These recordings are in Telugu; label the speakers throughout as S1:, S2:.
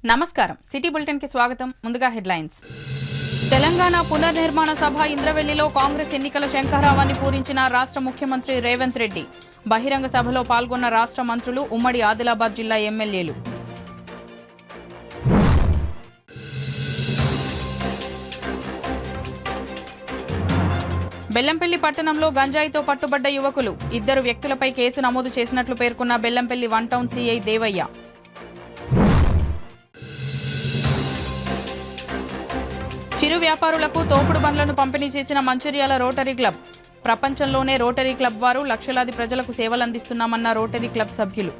S1: నమస్కారం సిటీ బులెటిన్ కి స్వాగతం ముందుగా హెడ్లైన్స్ తెలంగాణ పునర్నిర్మాణ సభ ఇంద్రవెల్లిలో కాంగ్రెస్ ఎన్నికల శంఖారావాన్ని పూరించిన రాష్ట్ర ముఖ్యమంత్రి రేవంత్ రెడ్డి బహిరంగ సభలో పాల్గొన్న రాష్ట్ర మంత్రులు ఉమ్మడి ఆదిలాబాద్ జిల్లా ఎమ్మెల్యేలు బెల్లంపల్లి పట్టణంలో గంజాయితో పట్టుబడ్డ యువకులు 2 వ్యక్తులపై కేసు నమోదు చేసినట్లు పేర్కొన్న బెల్లంపల్లి 1 టౌన్ సీఐ దేవయ్య చిరు వ్యాపారులకు తోపుడు బండ్లను పంపిణీ చేసిన మంచిర్యాల రోటరీ క్లబ్ ప్రపంచంలోనే రోటరీ క్లబ్ వారు లక్షలాది ప్రజలకు సేవలందిస్తున్నామన్న రోటరీ క్లబ్ సభ్యులు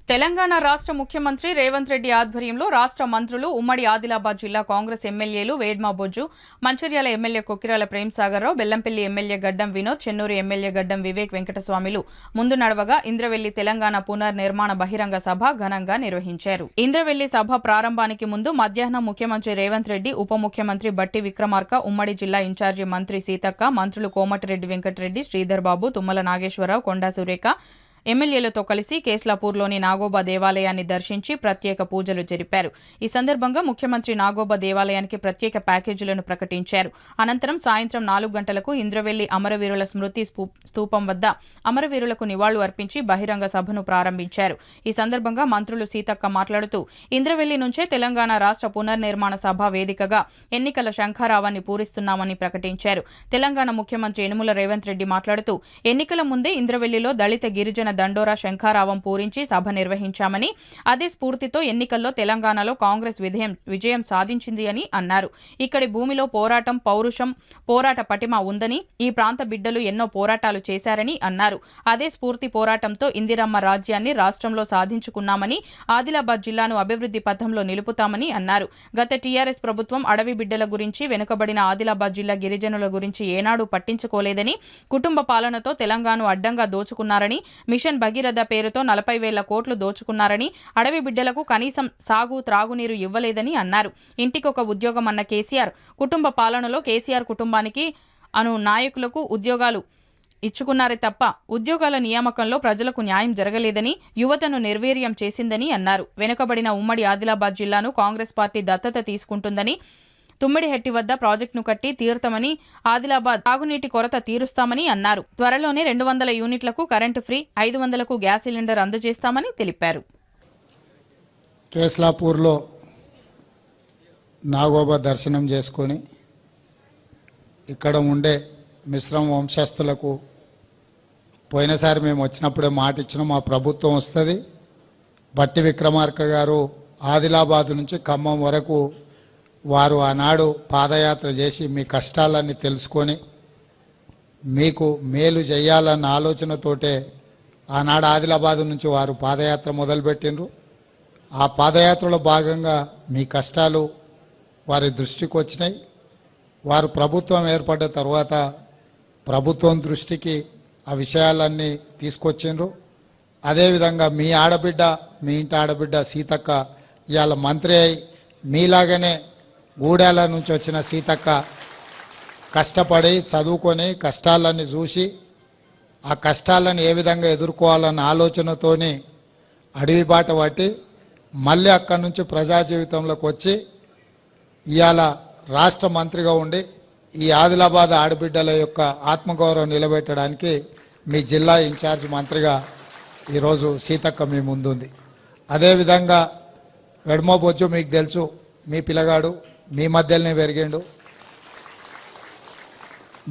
S1: తెలంగాణ రాష్ట్ర ముఖ్యమంత్రి రేవంత్ రెడ్డి ఆధ్వర్యంలో రాష్ట్ర మంత్రులు ఉమ్మడి ఆదిలాబాద్ జిల్లా కాంగ్రెస్ ఎమ్మెల్యేలు వేడ్మా బొజ్జు మంచిర్యాల ఎమ్మెల్యే కొక్కిరాల ప్రేమ్సాగర్రావు బెల్లంపల్లి ఎమ్మెల్యే గడ్డం వినోద్ చెన్నూరు ఎమ్మెల్యే గడ్డం వివేక్ వెంకటస్వామిలు ముందు నడవగా ఇంద్రవెల్లి తెలంగాణ పునర్నిర్మాణ బహిరంగ సభ ఘనంగా నిర్వహించారు. ఇంద్రవెల్లి సభ ప్రారంభానికి ముందు మధ్యాహ్నం ముఖ్యమంత్రి రేవంత్ రెడ్డి ఉప ముఖ్యమంత్రి బట్టి విక్రమార్క ఉమ్మడి జిల్లా ఇన్ఛార్జి మంత్రి సీతక్క మంత్రులు కోమటిరెడ్డి వెంకటరెడ్డి శ్రీధర్ బాబు తుమ్మల నాగేశ్వరరావు కొండా సురేఖ ఎమ్మెల్యేలతో కలిసి కేస్లాపూర్లోని నాగోబా దేవాలయాన్ని దర్శించి ప్రత్యేక పూజలు జరిపారు. ఈ సందర్భంగా ముఖ్యమంత్రి నాగోబా దేవాలయానికి ప్రత్యేక ప్యాకేజీలను ప్రకటించారు. అనంతరం సాయంత్రం 4 గంటలకు ఇంద్రవెల్లి అమరవీరుల స్మృతి స్తూపం వద్ద అమరవీరులకు నివాళులు అర్పించి బహిరంగ సభను ప్రారంభించారు. ఈ సందర్భంగా మంత్రులు సీతక్క మాట్లాడుతూ ఇంద్రవెల్లి నుంచే తెలంగాణ రాష్ట్ర పునర్నిర్మాణ సభ వేదికగా ఎన్నికల శంఖారావాన్ని పూరిస్తున్నామని ప్రకటించారు. తెలంగాణ ముఖ్యమంత్రి యనుమల రేవంత్ రెడ్డి మాట్లాడుతూ ఎన్నికల ముందే ఇంద్రవెల్లిలో దళిత గిరిజన దండోరా శంఖారావం పూరించి సభ నిర్వహించామని అదే స్ఫూర్తితో ఎన్నికల్లో తెలంగాణలో కాంగ్రెస్ విజయం సాధించింది అని అన్నారు. ఇక్కడి భూమిలో పోరాటం పౌరుషం పోరాట పటిమ ఉందని ఈ ప్రాంత బిడ్డలు ఎన్నో పోరాటాలు చేశారని అన్నారు. అదే స్ఫూర్తి పోరాటంతో ఇందిరమ్మ రాజ్యాన్ని రాష్ట్రంలో సాధించుకున్నామని ఆదిలాబాద్ జిల్లాను అభివృద్ధి పథంలో నిలుపుతామని అన్నారు. గత టీఆర్ఎస్ ప్రభుత్వం అడవి బిడ్డల గురించి వెనుకబడిన ఆదిలాబాద్ జిల్లా గిరిజనుల గురించి ఏనాడు పట్టించుకోలేదని కుటుంబ పాలనతో తెలంగాణను అడ్డంగా దోచుకున్నారని మిషన్ భగీరథ పేరుతో 40,000 కోట్లు దోచుకున్నారని అడవి బిడ్డలకు కనీసం సాగు త్రాగునీరు ఇవ్వలేదని అన్నారు. ఇంటికొక ఉద్యోగం అన్న కేసీఆర్ కుటుంబ పాలనలో కేసీఆర్ కుటుంబానికి నాయకులకు ఉద్యోగాలు ఇచ్చుకున్నారే తప్ప ఉద్యోగాల నియామకంలో ప్రజలకు న్యాయం జరగలేదని యువతను నిర్వీర్యం చేసిందని అన్నారు. వెనుకబడిన ఉమ్మడి ఆదిలాబాద్ జిల్లాను కాంగ్రెస్ పార్టీ దత్తత తీసుకుంటుందని తుమ్మిడిహెట్టి వద్ద ప్రాజెక్టును కట్టి తీరుతామని ఆదిలాబాద్ తాగునీటి కొరత తీరుస్తామని అన్నారు. త్వరలోనే 200 యూనిట్లకు కరెంటు ఫ్రీ 500కు గ్యాస్ సిలిండర్ అందజేస్తామని తెలిపారు.
S2: కేస్లాపూర్లో నాగోబా దర్శనం చేసుకొని ఇక్కడ ఉండే మిశ్రమ వంశస్థులకు పోయినసారి మేము వచ్చినప్పుడే మాట ఇచ్చినాం, మా ప్రభుత్వం వస్తుంది. బట్టి విక్రమార్క గారు ఆదిలాబాద్ నుంచి ఖమ్మం వరకు వారు ఆనాడు పాదయాత్ర చేసి మీ కష్టాలన్నీ తెలుసుకొని మీకు మేలు చేయాలన్న ఆలోచనతోటే ఆనాడు ఆదిలాబాద్ నుంచి వారు పాదయాత్ర మొదలుపెట్టిండ్రు. ఆ పాదయాత్రలో భాగంగా మీ కష్టాలు వారి దృష్టికి వచ్చినాయి. వారు ప్రభుత్వం ఏర్పడ్డ తర్వాత ప్రభుత్వం దృష్టికి ఆ విషయాలన్నీ తీసుకొచ్చిండ్రు. అదేవిధంగా మీ ఆడబిడ్డ మీ ఇంటి ఆడబిడ్డ సీతక్క ఇవాళ మంత్రి అయి మీలాగనే గూడాల నుంచి వచ్చిన సీతక్క కష్టపడి చదువుకొని కష్టాలన్నీ చూసి ఆ కష్టాలను ఏ విధంగా ఎదుర్కోవాలన్న ఆలోచనతోని అడవి బాట పట్టి మళ్ళీ అక్కడి నుంచి ప్రజా జీవితంలోకి వచ్చి ఇవాళ రాష్ట్ర మంత్రిగా ఉండి ఈ ఆదిలాబాద్ ఆడబిడ్డల యొక్క ఆత్మగౌరవం నిలబెట్టడానికి మీ జిల్లా ఇన్ఛార్జ్ మంత్రిగా ఈరోజు సీతక్క మీ ముందుంది. అదేవిధంగా వెడ్మో బొజ్జు మీకు తెలుసు, మీ పిల్లగాడు మీ మధ్యలోనే పెరిగిండు.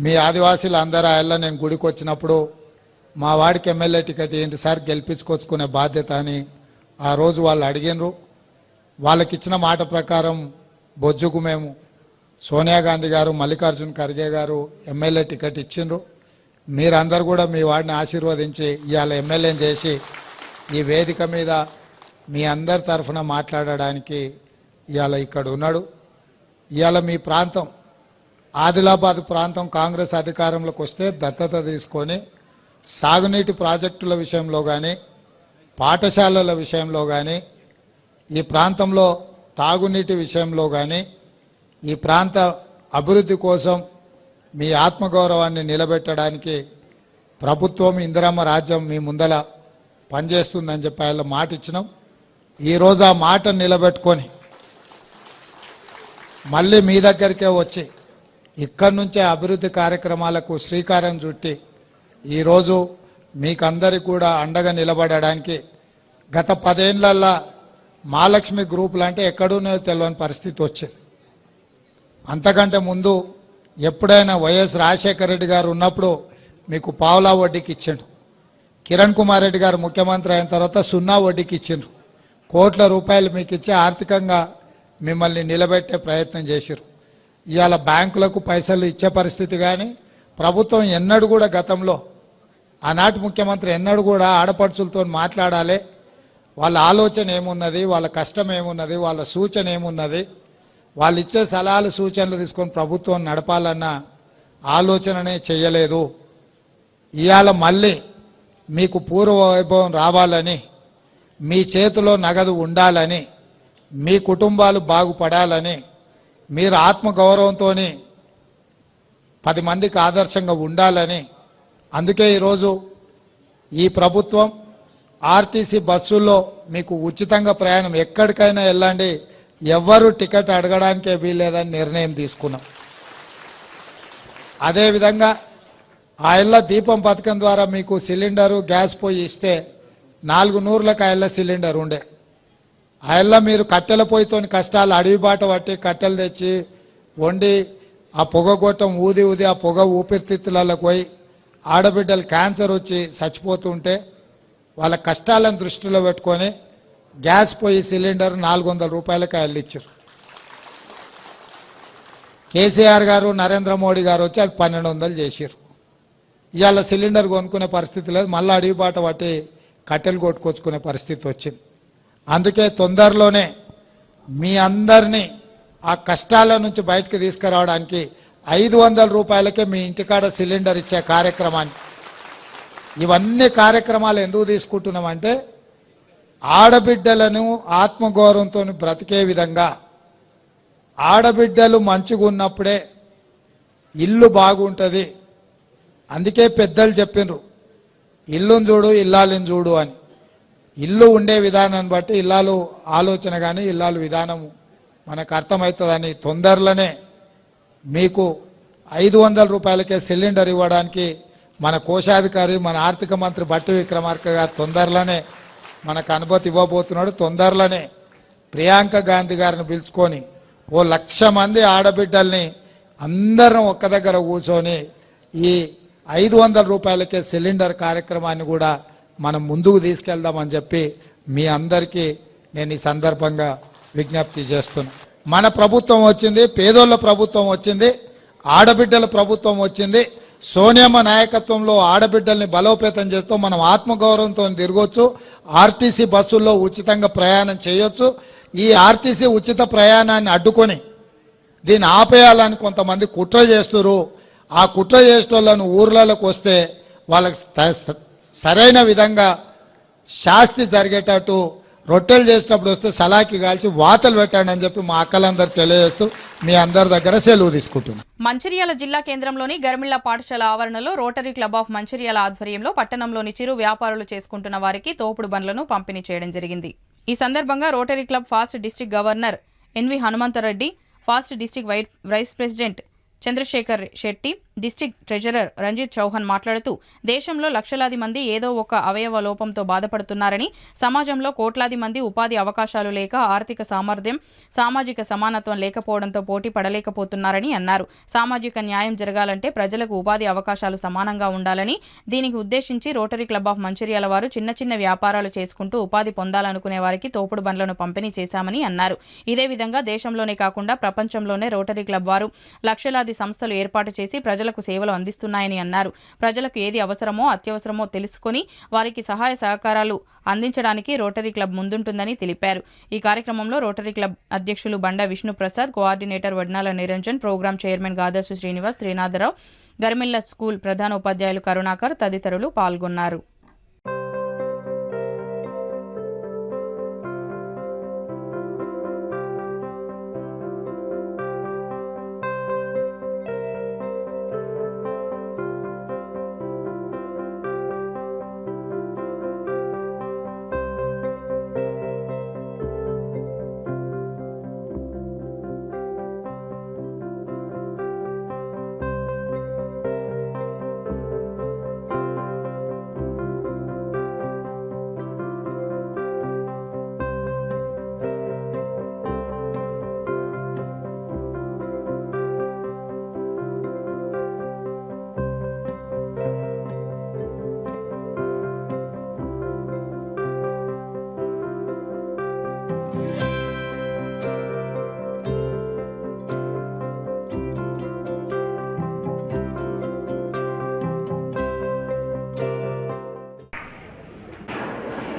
S2: మీ ఆదివాసీలు అందరూ ఆయల్లో నేను గుడికి వచ్చినప్పుడు మా వాడికి ఎమ్మెల్యే టికెట్ ఏంటి సార్ గెలిపించుకొచ్చుకునే బాధ్యత అని ఆ రోజు వాళ్ళు అడిగినరు. వాళ్ళకి ఇచ్చిన మాట ప్రకారం బొజ్జుకు మేము సోనియా గాంధీ గారు మల్లికార్జున్ ఖర్గే గారు ఎమ్మెల్యే టికెట్ ఇచ్చిండ్రు. మీరందరూ కూడా మీ వాడిని ఆశీర్వదించి ఇవాళ ఎమ్మెల్యేని చేసి ఈ వేదిక మీద మీ అందరి తరఫున మాట్లాడడానికి ఇవాళ ఇక్కడ ఉన్నాడు. ఇవాళ మీ ప్రాంతం ఆదిలాబాద్ ప్రాంతం కాంగ్రెస్ అధికారంలోకి వస్తే దత్తత తీసుకొని సాగునీటి ప్రాజెక్టుల విషయంలో కానీ పాఠశాలల విషయంలో కానీ ఈ ప్రాంతంలో తాగునీటి విషయంలో కానీ ఈ ప్రాంత అభివృద్ధి కోసం మీ ఆత్మగౌరవాన్ని నిలబెట్టడానికి ప్రభుత్వం ఇందిరమ్మ రాజ్యం మీ ముందల పనిచేస్తుందని చెప్పి ఆయన మాట ఇచ్చినాం. ఈరోజు ఆ మాట నిలబెట్టుకొని మళ్ళీ మీ దగ్గరికే వచ్చి ఇక్కడి నుంచే అభివృద్ధి కార్యక్రమాలకు శ్రీకారం చుట్టి ఈరోజు మీకందరికి కూడా అండగా నిలబడడానికి గత 10 ఏళ్లలో మహాలక్ష్మి గ్రూపులు అంటే ఎక్కడున్నాయో తెలియని పరిస్థితి వచ్చింది. అంతకంటే ముందు ఎప్పుడైనా వైఎస్ రాజశేఖర రెడ్డి గారు ఉన్నప్పుడు మీకు పావులా వడ్డీకి ఇచ్చిండు. కిరణ్ కుమార్ రెడ్డి గారు ముఖ్యమంత్రి అయిన తర్వాత 0 వడ్డీకి ఇచ్చిండ్రు. కోట్ల రూపాయలు మీకు ఇచ్చి ఆర్థికంగా మిమ్మల్ని నిలబెట్టే ప్రయత్నం చేసిరు. ఇవాళ బ్యాంకులకు పైసలు ఇచ్చే పరిస్థితి కానీ ప్రభుత్వం ఎన్నడూ కూడా గతంలో ఆనాటి ముఖ్యమంత్రి ఎన్నడూ కూడా ఆడపడుచులతో మాట్లాడాలి, వాళ్ళ ఆలోచన ఏమున్నది, వాళ్ళ కష్టం ఏమున్నది, వాళ్ళ సూచన ఏమున్నది, వాళ్ళు ఇచ్చే సలహాలు సూచనలు తీసుకొని ప్రభుత్వం నడపాలన్న ఆలోచననే చేయలేదు. ఇవాళ మళ్ళీ మీకు పూర్వ వైభవం రావాలని, మీ చేతిలో నగదు ఉండాలని, మీ కుటుంబాలు బాగుపడాలని, మీరు ఆత్మగౌరవంతో 10 మందికి ఆదర్శంగా ఉండాలని, అందుకే ఈరోజు ఈ ప్రభుత్వం ఆర్టీసీ బస్సుల్లో మీకు ఉచితంగా ప్రయాణం ఎక్కడికైనా వెళ్ళండి, ఎవ్వరూ టికెట్ అడగడానికే వీల్లేదని నిర్ణయం తీసుకున్నాం. అదేవిధంగా ఆ ఇళ్ళ దీపం పథకం ద్వారా మీకు సిలిండరు గ్యాస్ పొయ్యి ఇస్తే 400లకు ఆ ఇళ్ళ సిలిండర్ ఉండే. ఆ ఇళ్ళ మీరు కట్టెల పొయ్యితో కష్టాలు అడవి బాట పట్టి కట్టెలు తెచ్చి వండి ఆ పొగ గొట్టం ఊది ఊది ఆ పొగ ఊపిరితిత్తులకు పోయి ఆడబిడ్డలు క్యాన్సర్ వచ్చి చచ్చిపోతుంటే వాళ్ళ కష్టాలను దృష్టిలో పెట్టుకొని గ్యాస్ పొయ్యి సిలిండర్ 400 రూపాయలకి ఆయన ఇచ్చారు. కేసీఆర్ గారు నరేంద్ర మోడీ గారు వచ్చి అది 1200 చేశారు. ఇవాళ సిలిండర్ కొనుక్కునే పరిస్థితి లేదు, మళ్ళీ అడవి బాట పట్టి కట్టెలు కొట్టుకొచ్చుకునే పరిస్థితి వచ్చింది. అందుకే తొందరలోనే మీ అందరినీ ఆ కష్టాల నుంచి బయటకు తీసుకురావడానికి 500 రూపాయలకే మీ ఇంటికాడ సిలిండర్ ఇచ్చే కార్యక్రమాన్ని, ఇవన్నీ కార్యక్రమాలు ఎందుకు తీసుకుంటున్నామంటే ఆడబిడ్డలను ఆత్మగౌరవంతో బ్రతికే విధంగా, ఆడబిడ్డలు మంచిగా ఉన్నప్పుడే ఇల్లు బాగుంటుంది. అందుకే పెద్దలు చెప్పినారు ఇల్లును చూడు ఇల్లాలని చూడు అని. ఇల్లు ఉండే విధానాన్ని బట్టి ఇల్లాలు ఆలోచన కానీ ఇల్లాలు విధానము మనకు అర్థమవుతుందని తొందరలోనే మీకు 500 రూపాయలకే సిలిండర్ ఇవ్వడానికి మన కోశాధికారి మన ఆర్థిక మంత్రి బట్టి విక్రమార్క గారు తొందరలోనే మనకు అనుమతి ఇవ్వబోతున్నాడు. తొందరలోనే ప్రియాంక గాంధీ గారిని పిలుచుకొని 1,00,000 మంది ఆడబిడ్డల్ని అందరం ఒక్క దగ్గర కూర్చొని ఈ 500 రూపాయలకే సిలిండర్ కార్యక్రమాన్ని కూడా మనం ముందుకు తీసుకెళ్దామని చెప్పి మీ అందరికీ నేను ఈ సందర్భంగా విజ్ఞప్తి చేస్తున్నా. మన ప్రభుత్వం వచ్చింది, పేదోళ్ళ ప్రభుత్వం వచ్చింది, ఆడబిడ్డల ప్రభుత్వం వచ్చింది. సోనియమ్మ నాయకత్వంలో ఆడబిడ్డల్ని బలోపేతం చేస్తూ మనం ఆత్మగౌరవంతో తిరగొచ్చు. ఆర్టీసీ బస్సుల్లో ఉచితంగా ప్రయాణం చేయొచ్చు. ఈ ఆర్టీసీ ఉచిత ప్రయాణాన్ని అడ్డుకొని దీన్ని ఆపేయాలని కొంతమంది కుట్ర చేస్తున్నారు. ఆ కుట్ర చేసేటోళ్ళను ఊర్లలోకి వస్తే వాళ్ళకి సరైన విధంగా శాస్తి జరిగేటట్టు రొట్టెలు చేసేటప్పుడు వస్తే సలాకి కాల్చి వాతలు పెట్టండి అని చెప్పి మా అక్కలందరూ తెలియజేస్తూ మీ అందరి దగ్గర సెలవు తీసుకుంటున్నాం.
S1: మంచిర్యాల జిల్లా కేంద్రంలోని గర్మిళ్ల పాఠశాల ఆవరణలో రోటరీ క్లబ్ ఆఫ్ మంచిర్యాల ఆధ్వర్యంలో పట్టణంలోని చిరు వ్యాపారులు చేసుకుంటున్న వారికి తోపుడు బండ్లను పంపిణీ చేయడం జరిగింది. ఈ సందర్భంగా rotary club fast district governor N V Hanumantha Reddy, fast district wise president Chandrasekhar Shetty, district treasurer Ranjith Chauhan మాట్లాడుతూ దేశంలో లక్షలాది మంది ఏదో ఒక అవయవ లోపంతో బాధపడుతున్నారని, సమాజంలో కోట్లాది మంది ఉపాధి అవకాశాలు లేక ఆర్థిక సామర్థ్యం, సామాజిక సమానత్వం లేకపోవడంతో పోటీ పడలేకపోతున్నారని అన్నారు. సామాజిక న్యాయం జరగాలంటే ప్రజలకు ఉపాధి అవకాశాలు సమానంగా ఉండాలని, దీనికి ఉద్దేశించి రోటరీ క్లబ్ ఆఫ్ మంచిర్యాల వారు చిన్న చిన్న వ్యాపారాలు చేసుకుంటూ ఉపాధి పొందాలనుకునే వారికి తోపుడు బండ్లను పంపిణీ చేశామని అన్నారు. ఇదే విధంగా దేశంలోనే కాకుండా ప్రపంచంలోనే రోటరీ క్లబ్ వారు లక్షలాది సంస్థలు ఏర్పాటు చేసి ప్రజలకు సేవలు అందిస్తున్నాయని అన్నారు. ప్రజలకు ఏది అవసరమో అత్యవసరమో తెలుసుకొని వారికి సహాయ సహకారాలు అందించడానికి రోటరీ క్లబ్ ముందుంటుందని తెలిపారు. ఈ కార్యక్రమంలో రోటరీ క్లబ్ అధ్యక్షులు Banda Vishnuprasad, coordinator Vadnala Niranjan, program chairman Gadarsu Srinivas, Trinatharao, Garmilla school ప్రధానోపాధ్యాయులు కరుణాకర్ తదితరులు పాల్గొన్నారు.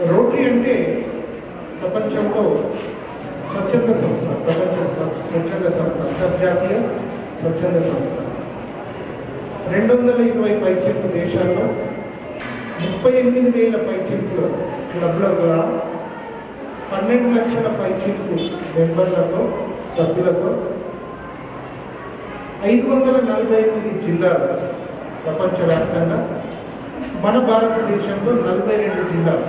S3: రోటరీ అంటే ప్రపంచంలో స్వచ్ఛంద సంస్థ, ప్రపంచ స్వచ్ఛంద సంస్థ, అంతర్జాతీయ స్వచ్ఛంద సంస్థ. 220 పైచిలుకు దేశాల్లో 38,000 పైచిలుకు క్లబ్ల ద్వారా 12 లక్షల పైచిలుకు మెంబర్లతో, సభ్యులతో 548 జిల్లాలు ప్రపంచవ్యాప్తంగా, మన భారతదేశంలో 42 జిల్లాలు.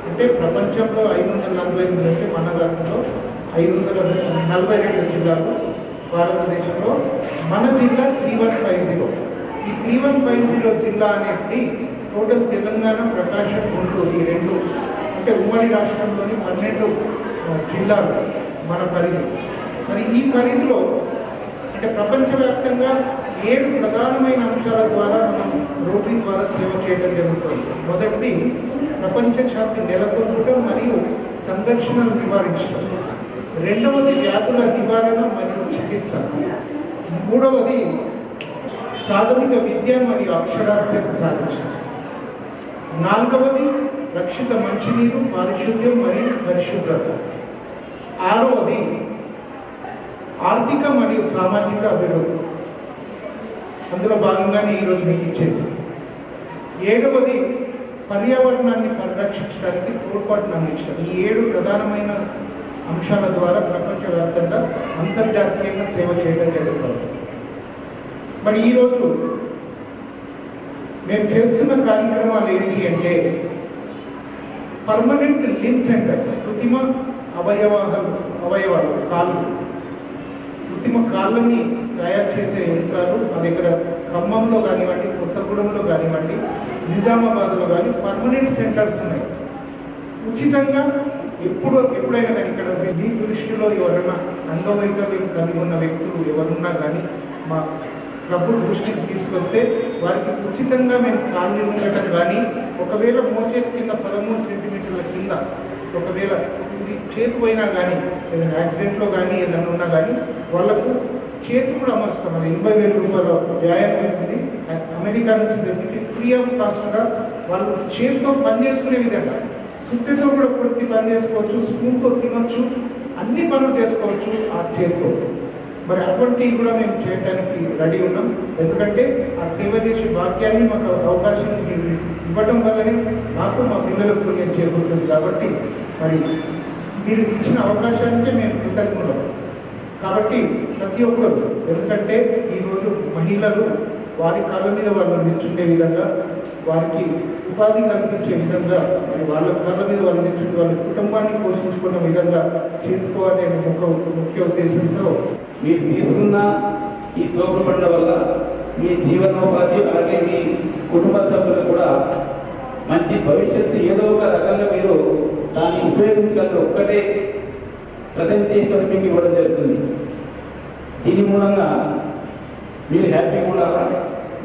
S3: అంటే ప్రపంచంలో 548 అంటే మన దాంట్లో 542 జిల్లాలు. భారతదేశంలో మన జిల్లా 3150. ఈ 3150 జిల్లా అనేది టోటల్ తెలంగాణ, ప్రకాశం, గుంటూరు ఈ రెండు అంటే ఉమ్మడి రాష్ట్రంలోని 12 జిల్లాలు మన పరిధి. మరి ఈ పరిధిలో అంటే ప్రపంచవ్యాప్తంగా 7 ప్రధానమైన అంశాల ద్వారా మనం రోటరీ ద్వారా సేవ చేయడం జరుగుతుంది. మొదటిది ప్రపంచ శాంతి నెలకొల్పడం మరియు సంఘర్షణను నివారించడం. రెండవది వ్యాధుల నివారణ మరియు చికిత్స. మూడవది ప్రాథమిక విద్య మరియు అక్షరాస్యత సాధించడం. నాలుగవది రక్షిత మంచినీరు, పారిశుద్ధ్యం మరియు పరిశుభ్రత. ఆరవది ఆర్థిక మరియు సామాజిక అభివృద్ధి. అందులో భాగంగానే ఈరోజు మీకు ఇచ్చేది. ఏడవది పర్యావరణాన్ని పరిరక్షించడానికి తోడ్పాటును అందించడం. ఈ 7 ప్రధానమైన అంశాల ద్వారా ప్రపంచవ్యాప్తంగా అంతర్జాతీయంగా సేవ చేయడం జరుగుతుంది. మరి ఈరోజు మేము చేస్తున్న కార్యక్రమాలు ఏంటి అంటే పర్మనెంట్ లింబ్ సెంటర్స్, కృత్రిమ అవయవాలు కాళ్ళు, కృత్రిమ కాళ్ళని తయారు చేసే యంత్రాలు మా దగ్గర ఖమ్మంలో కానివ్వండి, కొత్తగూడెంలో కానివ్వండి, నిజామాబాద్లో కానీ పర్మనెంట్ సెంటర్స్ ఉన్నాయి. ఉచితంగా ఎప్పుడైనా కానీ ఇక్కడ మీ దృష్టిలో ఎవరైనా అంగవైకల్యం కలిగి ఉన్న వ్యక్తులు ఎవరున్నా కానీ మా ప్రభు దృష్టికి తీసుకొస్తే వారికి ఉచితంగా మేము కాళ్ళు ఉండటం కానీ, ఒకవేళ మోచేతి కింద 13 సెంటీమీటర్ల కింద ఒకవేళ ఇది చేతి పోయినా కానీ, ఏదైనా యాక్సిడెంట్లో కానీ ఏదైనా ఉన్నా కానీ వాళ్ళకు చేతి కూడా అమరుస్తాం. అది 80,000 రూపాయల వ్యాయామం అవుతుంది. అమెరికా నుంచి తెప్పించి ఫ్రీ ఆఫ్ కాస్ట్గా వాళ్ళు చేతితో పని చేసుకునే విధంగా, సుత్తితో కూడా కొట్టి పని చేసుకోవచ్చు, స్పూన్తో తినొచ్చు, అన్ని పనులు చేసుకోవచ్చు ఆ చేతితో. మరి అటువంటివి కూడా మేము చేయడానికి రెడీ ఉన్నాం. ఎందుకంటే ఆ సేవ చేసే భాగ్యాన్ని మాకు అవకాశం ఇవ్వడం వల్లనే మాకు మా పిల్లలకు నేను చేకూరుతుంది. కాబట్టి మరి మీరు ఇచ్చిన అవకాశానికే మేము కృతజ్ఞులం. కాబట్టి ప్రతి ఒక్కరు, ఎందుకంటే ఈరోజు మహిళలు వారి కాళ్ళ మీద వాళ్ళు నిల్చుండే విధంగా, వారికి ఉపాధి కల్పించే విధంగా, మరి వాళ్ళ కాళ్ళ మీద వాళ్ళు నిల్చుంటే వాళ్ళ కుటుంబాన్ని పోషించుకున్న విధంగా చేసుకోవాలనే ముఖ్య ఉద్దేశంతో
S4: మీరు తీసుకున్న ఈ తోపుడు బండ్ల వల్ల మీ జీవనోపాధి, అలాగే మీ కుటుంబ సభ్యులు కూడా మంచి భవిష్యత్తు ఏదో ఒక రకంగా మీరు దాన్ని ఉపయోగించాలి. ఒక్కటే ప్రజెంటేషన్ మీకు ఇవ్వడం జరుగుతుంది. దీని మూలంగా మీరు హ్యాపీగా ఉండాలా,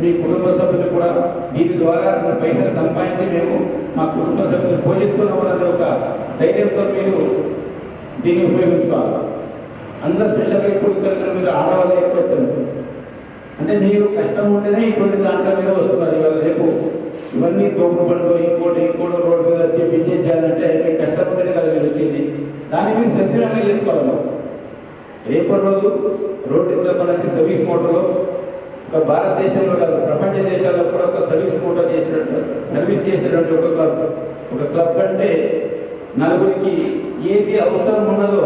S4: మీ కుటుంబ సభ్యులు కూడా దీని ద్వారా పైసలు సంపాదించి మేము మా కుటుంబ సభ్యులు పోషిస్తున్నామన్నది ఒక ధైర్యంతో మీరు దీన్ని ఉపయోగించుకోవాలి. అందరూ స్పెషల్గా ఇప్పుడు మీరు ఆడవాళ్ళు ఎక్కువ, అంటే మీరు కష్టం ఉంటేనే ఇటువంటి దాంట్లో మీద వస్తున్నారు. ఇవాళ రేపు ఇవన్నీ తోపుడు పనులు ఇంకోటి రోడ్డు మీద వచ్చి బిజినెస్ చేయాలంటే మీకు కష్టం ఉంటేనే కదా మీరు వచ్చింది. దాన్ని మీరు సద్వినియోగంగా చేసుకోవాలి. రేపటి రోజు రోడ్డు మనకి సర్వీస్ మోటార్లో ఒక భారతదేశంలో కాదు ప్రపంచ దేశాల్లో కూడా ఒక సర్వీస్ మోటార్ సర్వీస్ చేసేటువంటి ఒక క్లబ్ అంటే నలుగురికి ఏది అవసరం ఉన్నదో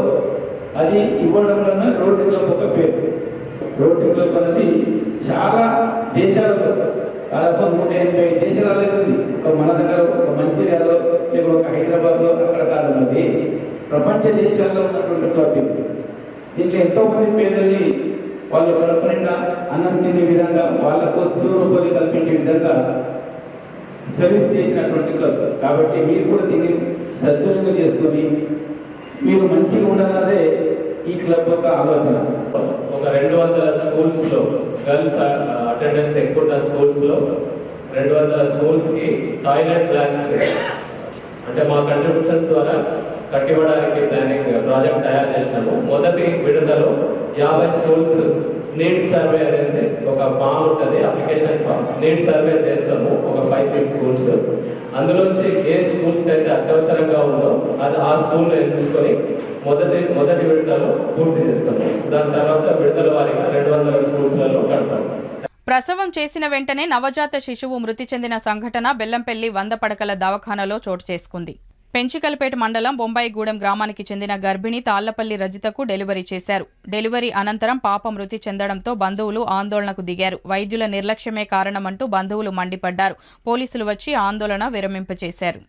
S4: అది ఇవ్వడంలోనే రోడ్డు క్లబ్ ఒక పేరు. రోడ్డు క్లబ్ అనేది చాలా దేశాలలో దాదాపు 180 దేశాలలో ఉంది. ఒక మన దగ్గర ఒక మంచిర్యాలలో లేదా ఒక హైదరాబాద్లో అక్కడ కాదు, అది ప్రపంచ దేశాల్లో ఉన్నటువంటి క్లబ్. దీంట్లో ఎంతోమంది పేదల్ని వాళ్ళు కడుపు నిండా అన్నం తినే విధంగా, వాళ్ళకు జీవనోపాధి కల్పించే విధంగా సర్వీస్ చేసినటువంటి క్లబ్. కాబట్టి మీరు కూడా దీన్ని సద్వినియోగం చేసుకొని మీరు మంచిగా ఉండాలన్నదే ఈ క్లబ్ యొక్క ఆలోచన.
S5: ఒక 200 స్కూల్స్లో గర్ల్స్ అటెండెన్స్ ఎక్కువ ఉన్న స్కూల్స్లో 200 స్కూల్స్కి టాయిలెట్ బ్లాక్స్ అంటే మా కంట్రిబ్యూషన్స్ ద్వారా కట్టివ్వడానికి ప్లానింగ్ ప్రాజెక్ట్ తయారు చేసినాము. మొదటి విడుదలలో 50 స్కూల్స్ నీడ్ సర్వే అనేది ఒక ఫామ్ ఉంటుంది, అప్లికేషన్ ఫామ్. నీడ్ సర్వే చేస్తాము ఒక 5-6 స్కూల్స్. అందులోంచి ఏ స్కూల్స్ అయితే అత్యవసరంగా ఉందో అది ఆ స్కూల్లో ఎంచుకొని మొదటి విడతలో పూర్తి చేస్తాము. దాని తర్వాత విడతల వారీగా 200 స్కూల్స్లలో కడతాము.
S1: ప్రసవం చేసిన వెంటనే నవజాత శిశువు మృతి చెందిన సంఘటన బెల్లంపల్లి 100 పడకల దవాఖానలో చోటు చేసుకుంది. పెంచికల్పేట మండలం బొంబాయిగూడెం గ్రామానికి చెందిన గర్భిణి తాళ్లపల్లి రజితకు డెలివరీ చేశారు. డెలివరీ అనంతరం పాప మృతి చెందడంతో బంధువులు ఆందోళనకు దిగారు. వైద్యుల నిర్లక్ష్యమే కారణమంటూ బంధువులు మండిపడ్డారు. పోలీసులు వచ్చి ఆందోళన విరమింపచేశారు.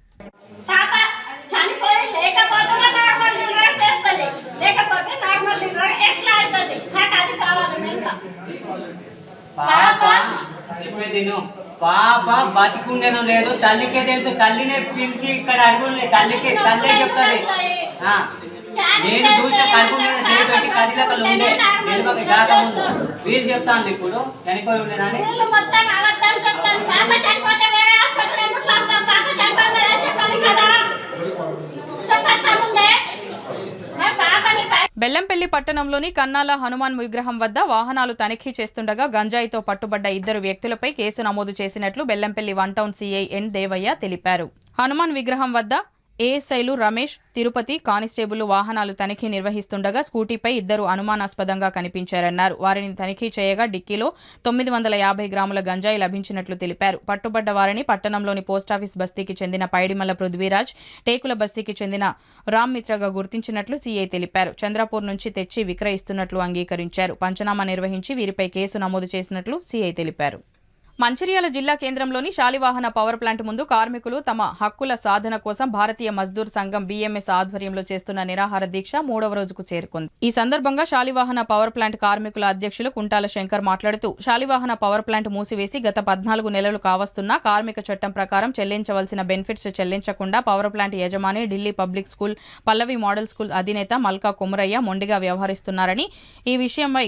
S6: పాప బతికుండేనో లేదు తల్లికే తెలుసు. తల్లినే పిలిచి ఇక్కడ అడుగులే తల్లికే తల్లే చెప్తుంది. నేను చూసిన కడుపు మీద చేపెట్టి కదిలకలు ఉండే వెనుకకి దాకముందు వీళ్ళు చెప్తాను ఇప్పుడు చనిపోయి ఉండేనని.
S1: బెల్లంపల్లి పట్టణంలోని కన్నాల హనుమాన్ విగ్రహం వద్ద వాహనాలు తనిఖీ చేస్తుండగా గంజాయితో పట్టుబడ్డ 2 వ్యక్తులపై కేసు నమోదు చేసినట్లు బెల్లంపల్లి 1 టౌన్ సీఐ ఎన్ దేవయ్య తెలిపారు. హనుమాన్ విగ్రహం వద్ద ఏఎస్ఐలు రమేష్, తిరుపతి కానిస్టేబుల్ వాహనాలు తనిఖీ నిర్వహిస్తుండగా స్కూటీపై 2 అనుమానాస్పదంగా కనిపించారన్నారు. వారిని తనిఖీ చేయగా డిక్కీలో 950 గ్రాముల గంజాయి లభించినట్లు తెలిపారు. పట్టుబడ్డ వారిని పట్టణంలోని పోస్టాఫీస్ బస్తీకి చెందిన పైడిమల్ల పృథ్వీరాజ్, టేకుల బస్తీకి చెందిన రామ్ మిత్రగా గుర్తించినట్లు సీఐ తెలిపారు. చంద్రపూర్ నుంచి తెచ్చి విక్రయిస్తున్నట్లు అంగీకరించారు. పంచనామా నిర్వహించి వీరిపై కేసు నమోదు చేసినట్లు సీఐ తెలిపారు. మంచిర్యాల జిల్లా కేంద్రంలోని శాలివాహన పవర్ ప్లాంట్ ముందు కార్మికులు తమ హక్కుల సాధన కోసం భారతీయ మజ్దూర్ సంఘం బీఎంఎస్ ఆధ్వర్యంలో చేస్తున్న నిరాహార దీక్ష 3వ రోజుకు చేరుకుంది. ఈ సందర్భంగా శాలివాహన పవర్ ప్లాంట్ కార్మికుల అధ్యక్షులు కుంటాల శంకర్ మాట్లాడుతూ శాలివాహన పవర్ ప్లాంట్ మూసివేసి గత 14 నెలలు కావస్తున్నా కార్మిక చట్టం ప్రకారం చెల్లించవలసిన బెనిఫిట్స్ చెల్లించకుండా పవర్ ప్లాంట్ యజమాని ఢిల్లీ పబ్లిక్ స్కూల్ పల్లవి మోడల్ స్కూల్ అధినేత మల్కా కుమరయ్య మొండిగా వ్యవహరిస్తున్నారని, ఈ విషయమై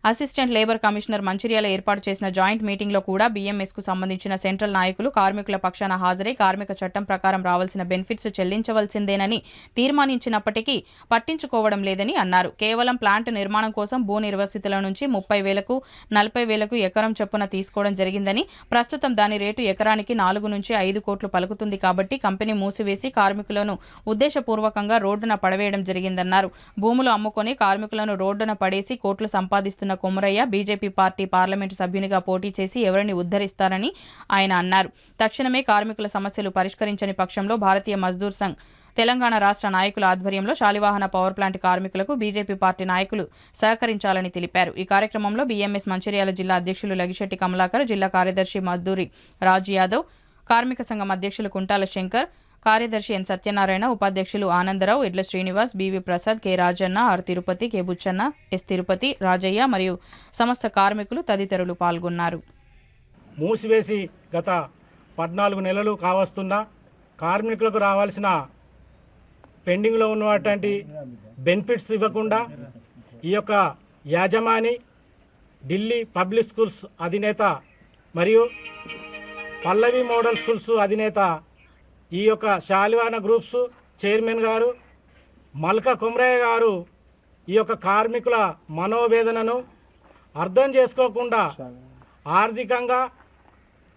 S1: అసిస్టెంట్ లేబర్ కమిషనర్ మంచిర్యాల ఏర్పాటు చేసిన జాయింట్ మీటింగ్లో కూడా బీఎంఎస్కు సంబంధించిన సెంట్రల్ నాయకులు కార్మికుల పక్షాన హాజరై కార్మిక చట్టం ప్రకారం రావాల్సిన బెనిఫిట్స్ చెల్లించవలసిందేనని తీర్మానించినప్పటికీ పట్టించుకోవడం లేదని అన్నారు. కేవలం ప్లాంట్ నిర్మాణం కోసం భూ నిర్వసితుల నుంచి 30,000కు 40,000కు ఎకరం చొప్పున తీసుకోవడం జరిగిందని, ప్రస్తుతం దాని రేటు ఎకరానికి 4 నుంచి 5 కోట్లు పలుకుతుంది కాబట్టి కంపెనీ మూసివేసి కార్మికులను ఉద్దేశపూర్వకంగా రోడ్డున పడవేయడం జరిగిందన్నారు. భూములు అమ్ముకొని కార్మికులను రోడ్డున పడేసి కోట్లు సంపాదిస్తున్న కుమరయ్య బీజేపీ పార్టీ పార్లమెంటు సభ్యునిగా పోటీ చేసి ఎవరిని ఉద్ధరిస్తారని ఆయన అన్నారు. తక్షణమే కార్మికుల సమస్యలు పరిష్కరించని పక్షంలో భారతీయ మజ్దూర్ సంఘ్ తెలంగాణ రాష్ట్ర నాయకుల ఆధ్వర్యంలో శాలివాహన పవర్ ప్లాంట్ కార్మికులకు బీజేపీ పార్టీ నాయకులు సహకరించాలని తెలిపారు. ఈ కార్యక్రమంలో బీఎంఎస్ మంచిర్యాల జిల్లా అధ్యక్షులు లగిశెట్టి కమలాకర్, జిల్లా కార్యదర్శి మద్దూరి రాజు యాదవ్, కార్మిక సంఘం అధ్యక్షులు కుంటాల శంకర్, కార్యదర్శి ఎన్ సత్యనారాయణ, ఉపాధ్యక్షులు Anandarao, Edla Srinivas, B V Prasad, K Rajanna, R Tirupati, K Buchanna, S Tirupati, Rajaiah మరియు సమస్త కార్మికులు తదితరులు పాల్గొన్నారు.
S7: మూసివేసి గత 14 నెలలు కావస్తున్నా కార్మికులకు రావాల్సిన పెండింగ్లో ఉన్నటువంటి బెనిఫిట్స్ ఇవ్వకుండా ఈ యొక్క యాజమాని ఢిల్లీ పబ్లిక్ స్కూల్స్ అధినేత మరియు పల్లవి మోడల్ స్కూల్స్ అధినేత ఈ యొక్క శాలివాహన గ్రూప్స్ చైర్మన్ గారు మల్కా కుమరయ్య గారు ఈ యొక్క కార్మికుల మనోవేదనను అర్థం చేసుకోకుండా ఆర్థికంగా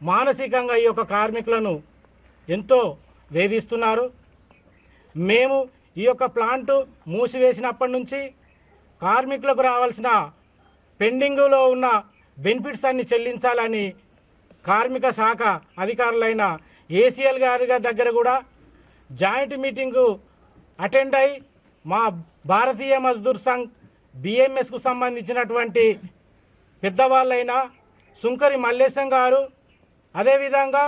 S7: మానసికంగా ఈ యొక్క కార్మికులను ఎంతో వేధిస్తున్నారు. మేము ఈ యొక్క ప్లాంటు మూసివేసినప్పటి నుంచి కార్మికులకు రావాల్సిన పెండింగులో ఉన్న బెనిఫిట్స్ అన్ని చెల్లించాలని కార్మిక శాఖ అధికారులైన ఏసీఎల్ గారి దగ్గర కూడా జాయింట్ మీటింగు అటెండ్ అయి మా భారతీయ మజ్దూర్ సంఘ్ బీఎంఎస్కు సంబంధించినటువంటి పెద్దవాళ్ళైన సుంకరి మల్లేశం గారు, అదేవిధంగా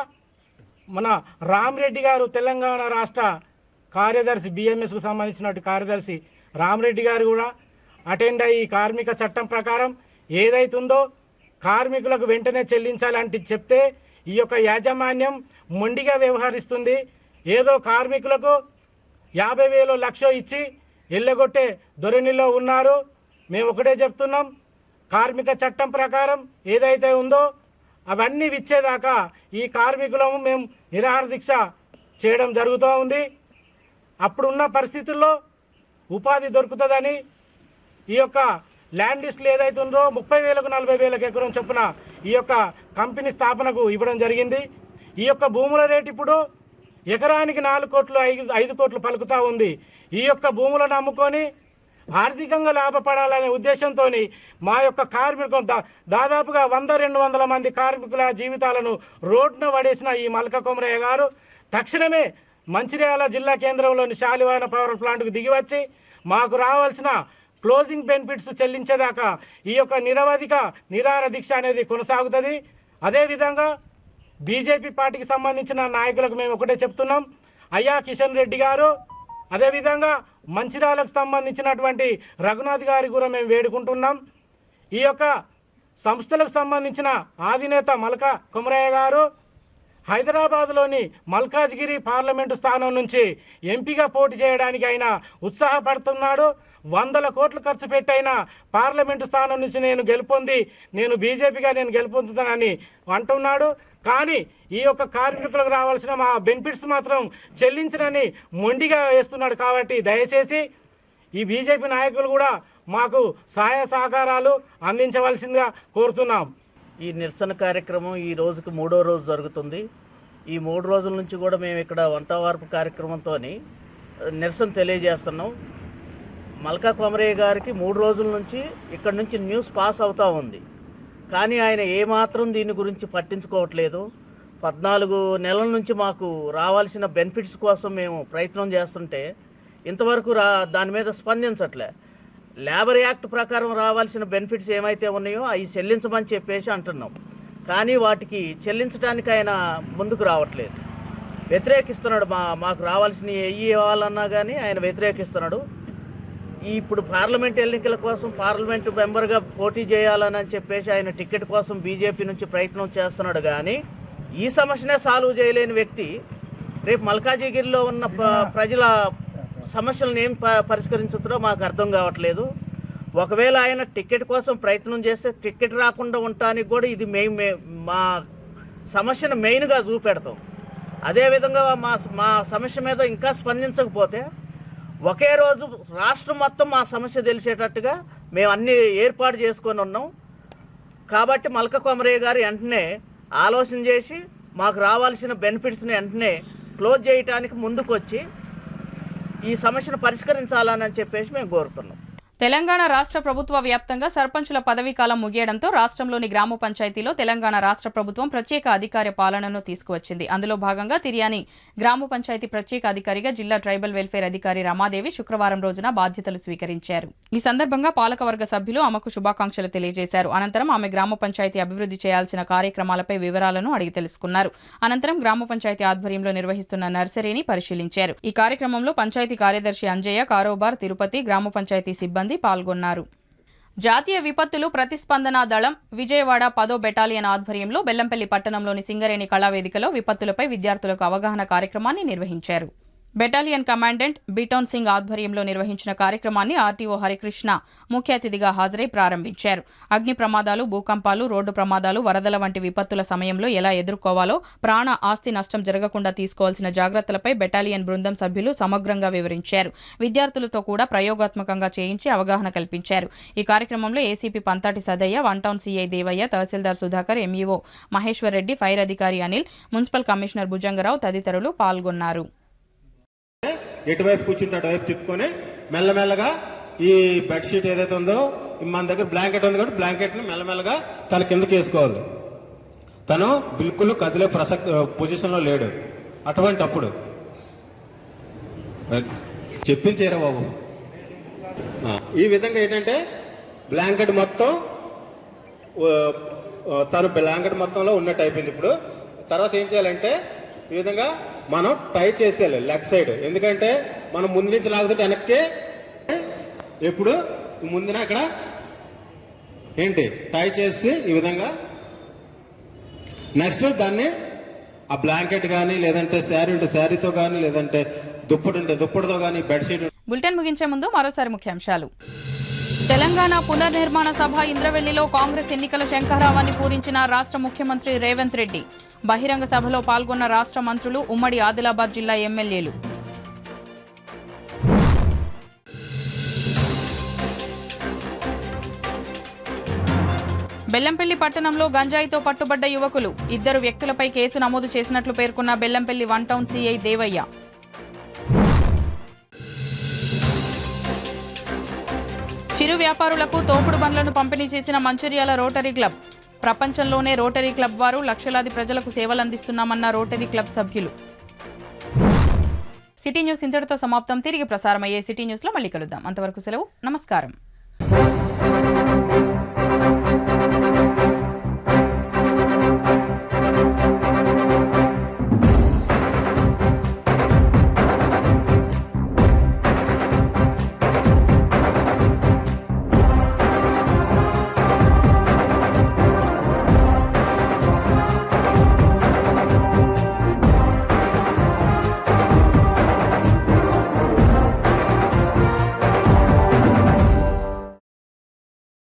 S7: మన రామరెడ్డి గారు తెలంగాణ రాష్ట్ర కార్యదర్శి బీఎంఎస్కు సంబంధించినటువంటి కార్యదర్శి రామరెడ్డి గారు కూడా అటెండ్ అయ్యి కార్మిక చట్టం ప్రకారం ఏదైతుందో కార్మికులకు వెంటనే చెల్లించాలంటే చెప్తే ఈ యొక్క యాజమాన్యం మొండిగా వ్యవహరిస్తుంది. ఏదో కార్మికులకు 50,000 లక్ష ఇచ్చి ఎల్లగొట్టే ధోరణిలో ఉన్నారు. మేము ఒకటే చెప్తున్నాం, కార్మిక చట్టం ప్రకారం ఏదైతే ఉందో అవన్నీ ఇచ్చేదాకా ఈ కార్మికులము మేము నిరాహార దీక్ష చేయడం జరుగుతూ ఉంది. అప్పుడున్న పరిస్థితుల్లో ఉపాధి దొరుకుతుందని ఈ యొక్క ల్యాండ్ లిస్టులు ఏదైతే ఉందో 30,000కు 40,000 ఎకరం చొప్పున ఈ యొక్క కంపెనీ స్థాపనకు ఇవ్వడం జరిగింది. ఈ యొక్క భూముల రేటు ఇప్పుడు ఎకరానికి 4 కోట్లు 5 కోట్లు పలుకుతూ ఉంది. ఈ యొక్క భూములను అమ్ముకొని ఆర్థికంగా లాభపడాలనే ఉద్దేశంతో మా యొక్క కార్మికులు దాదాపుగా 100-200 మంది కార్మికుల జీవితాలను రోడ్డున పడేసిన ఈ మల్క కొమరయ్య గారు తక్షణమే మంచిర్యాల జిల్లా కేంద్రంలోని శాలివాన పవర్ ప్లాంట్కు దిగివచ్చి మాకు రావాల్సిన క్లోజింగ్ బెనిఫిట్స్ చెల్లించేదాకా ఈ యొక్క నిరాహార దీక్ష అనేది కొనసాగుతుంది. అదేవిధంగా బీజేపీ పార్టీకి సంబంధించిన నాయకులకు మేము ఒకటే చెప్తున్నాం, అయ్యా కిషన్ రెడ్డి గారు, అదేవిధంగా మంచిర్యాలకు సంబంధించినటువంటి రఘునాథ్ గారి కూడా మేము వేడుకుంటున్నాం. ఈ యొక్క సంస్థలకు సంబంధించిన అధినేత మల్క కొమరయ్య గారు హైదరాబాద్లోని మల్కాజ్గిరి పార్లమెంటు స్థానం నుంచి ఎంపీగా పోటీ చేయడానికి ఆయన ఉత్సాహపడుతున్నాడు. 100 కోట్లు ఖర్చు పెట్టైనా పార్లమెంటు స్థానం నుంచి నేను బీజేపీగా గెలుపొందుతానని అంటున్నాడు. కానీ ఈ యొక్క కార్మికులకు రావాల్సిన మా బెనిఫిట్స్ మాత్రం చెల్లించనని మొండిగా వేస్తున్నాడు. కాబట్టి దయచేసి ఈ బీజేపీ నాయకులు కూడా మాకు సహాయ సహకారాలు అందించవలసిందిగా కోరుతున్నాం.
S8: ఈ నిరసన కార్యక్రమం ఈ రోజుకి 3వ రోజు జరుగుతుంది. ఈ 3 రోజుల నుంచి కూడా మేము ఇక్కడ వంటవార్పు కార్యక్రమంతో నిరసన తెలియజేస్తున్నాం. మల్కా కొమరయ్య గారికి 3 రోజుల నుంచి ఇక్కడ నుంచి న్యూస్ పాస్ అవుతూ ఉంది. కానీ ఆయన ఏమాత్రం దీని గురించి పట్టించుకోవట్లేదు. 14 నెలల నుంచి మాకు రావాల్సిన బెనిఫిట్స్ కోసం మేము ప్రయత్నం చేస్తుంటే ఇంతవరకు దాని మీద స్పందించట్లే. లేబర్ యాక్ట్ ప్రకారం రావాల్సిన బెనిఫిట్స్ ఏమైతే ఉన్నాయో అవి చెల్లించమని చెప్పేసి అంటున్నాం. కానీ వాటికి చెల్లించడానికి ఆయన ముందుకు రావట్లేదు, వ్యతిరేకిస్తున్నాడు. మాకు రావాల్సినవి ఇవ్వాలన్నా కానీ ఆయన వ్యతిరేకిస్తున్నాడు. ఇప్పుడు పార్లమెంట్ ఎన్నికల కోసం పార్లమెంటు మెంబర్గా పోటీ చేయాలని చెప్పేసి ఆయన టికెట్ కోసం బీజేపీ నుంచి ప్రయత్నం చేస్తున్నాడు. కానీ ఈ సమస్యనే సాల్వ్ చేయలేని వ్యక్తి రేపు మల్కాజిగిరిలో ఉన్న ప్రజల సమస్యలను ఏం పరిష్కరించుతారో మాకు అర్థం కావట్లేదు. ఒకవేళ ఆయన టికెట్ కోసం ప్రయత్నం చేస్తే టికెట్ రాకుండా ఉండటానికి కూడా ఇది మా సమస్యను మెయిన్గా చూపెడతాం. అదేవిధంగా మా సమస్య మీద ఇంకా స్పందించకపోతే ఒకే రోజు రాష్ట్రం మొత్తం మా సమస్య తెలిసేటట్టుగా మేము అన్నీ ఏర్పాటు చేసుకొని ఉన్నాం. కాబట్టి మల్క కొమరయ్య గారు వెంటనే ఆలోచన చేసి మాకు రావాల్సిన బెనిఫిట్స్ని వెంటనే క్లోజ్ చేయడానికి ముందుకొచ్చి ఈ సమస్యను పరిష్కరించాలని చెప్పేసి మేము కోరుతున్నాం.
S1: తెలంగాణ రాష్ట్ర ప్రభుత్వ వ్యాప్తంగా సర్పంచుల పదవీ కాలం ముగియడంతో రాష్ట్రంలోని గ్రామ పంచాయతీలో తెలంగాణ రాష్ట్ర ప్రభుత్వం ప్రత్యేక అధికార పాలనను తీసుకువచ్చింది. అందులో భాగంగా తిర్యాని గ్రామ పంచాయతీ ప్రత్యేక అధికారిగా జిల్లా ట్రైబల్ వెల్ఫేర్ అధికారి రమాదేవి శుక్రవారం రోజున బాధ్యతలు స్వీకరించారు. ఈ సందర్భంగా పాలకవర్గ సభ్యులు ఆమెకు శుభాకాంక్షలు తెలియజేశారు. అనంతరం ఆమె గ్రామ పంచాయతీ అభివృద్ధి చేయాల్సిన కార్యక్రమాలపై వివరాలను అడిగి తెలుసుకున్నారు. అనంతరం గ్రామ పంచాయతీ ఆధ్వర్యంలో నిర్వహిస్తున్న నర్సరీని పరిశీలించారు. ఈ కార్యక్రమంలో పంచాయతీ కార్యదర్శి అంజయ్య, కారోబార్, తిరుపతి, గ్రామ పంచాయతీ సిబ్బంది పాల్గొన్నారు. జాతీయ విపత్తులు ప్రతిస్పందనా దళం విజయవాడ 10వ బెటాలియన్ ఆధ్వర్యంలో బెల్లంపల్లి పట్టణంలోని సింగరేణి కళావేదికలో విపత్తులపై విద్యార్థులకు అవగాహన కార్యక్రమాన్ని నిర్వహించారు. బెటాలియన్ కమాండెంట్ బీటోన్ సింగ్ ఆధ్వర్యంలో నిర్వహించిన కార్యక్రమాన్ని ఆర్టీఓ హరికృష్ణ ముఖ్య అతిథిగా హాజరై ప్రారంభించారు. అగ్ని ప్రమాదాలు, భూకంపాలు, రోడ్డు ప్రమాదాలు, వరదల వంటి విపత్తుల సమయంలో ఎలా ఎదుర్కోవాలో, ప్రాణ ఆస్తి నష్టం జరగకుండా తీసుకోవాల్సిన జాగ్రత్తలపై బెటాలియన్ బృందం సభ్యులు సమగ్రంగా వివరించారు. విద్యార్థులతో కూడా ప్రయోగాత్మకంగా చేయించి అవగాహన కల్పించారు. ఈ కార్యక్రమంలో ACP Panthati Sadaiah, one town CI Devaiah, తహసీల్దార్ సుధాకర్, ఎంఈఓ మహేశ్వర్ రెడ్డి, ఫైర్ అధికారి అనిల్, మున్సిపల్ కమిషనర్ భుజంగరావు తదితరులు పాల్గొన్నారు.
S9: ఎటువైపు కూర్చుంటే అటువైపు తిప్పుకొని మెల్లమెల్లగా ఈ బెడ్షీట్ ఏదైతే ఉందో మన దగ్గర బ్లాంకెట్ ఉంది కాబట్టి బ్లాంకెట్ని మెల్లమెల్లగా తన కిందకి వేసుకోవాలి. తను బిల్కుల్ కదిలే పొజిషన్లో లేడు. అటువంటి అప్పుడు చెప్పించేరా బాబు. ఈ విధంగా ఏంటంటే బ్లాంకెట్ మొత్తం తను బ్లాంకెట్ మొత్తంలో ఉన్నట్టు అయిపోయింది. ఇప్పుడు తర్వాత ఏం చేయాలంటే ఈ విధంగా మనం టై చేసేయాలి లెగ్ సైడ్. ఎందుకంటే మనం ముందు నుంచి లాగుతుంటే వెనక్కి ఎప్పుడు ముందున అక్కడ ఏంటి టై చేసి ఈ విధంగా నెక్స్ట్ దాన్ని ఆ బ్లాంకెట్ కానీ లేదంటే శారీ ఉంటే శారీతో కానీ లేదంటే దుప్పటి ఉంటే దుప్పటితో కానీ బెడ్షీట్.
S1: బులెటిన్ ముగించే ముందు మరోసారి ముఖ్యాంశాలు. తెలంగాణ పునర్నిర్మాణ సభ ఇంద్రవెల్లిలో కాంగ్రెస్ ఎన్నికల శంఖారావాన్ని పూరించిన రాష్ట్ర ముఖ్యమంత్రి రేవంత్ రెడ్డి. బహిరంగ సభలో పాల్గొన్న రాష్ట్ర మంత్రులు, ఉమ్మడి ఆదిలాబాద్ జిల్లా ఎమ్మెల్యేలు. బెల్లంపల్లి పట్టణంలో గంజాయితో పట్టుబడ్డ యువకులు 2 వ్యక్తులపై కేసు నమోదు చేసినట్లు పేర్కొన్న బెల్లంపల్లి 1 టౌన్ సీఐ దేవయ్య. చిరు వ్యాపారులకు తోపుడు బండ్లను పంపిణీ చేసిన మంచిర్యాల రోటరీ క్లబ్. ప్రపంచంలోనే రోటరీ క్లబ్ వారు లక్షలాది ప్రజలకు సేవలందిస్తున్నామన్న రోటరీ క్లబ్ సభ్యులు. సిటీ న్యూస్ ఇంతటితో సమాప్తం. తిరిగి ప్రసారమయ్యే సిటీ న్యూస్లో మళ్ళీ కలుద్దాం. అంతవరకు సెలవు. నమస్కారం.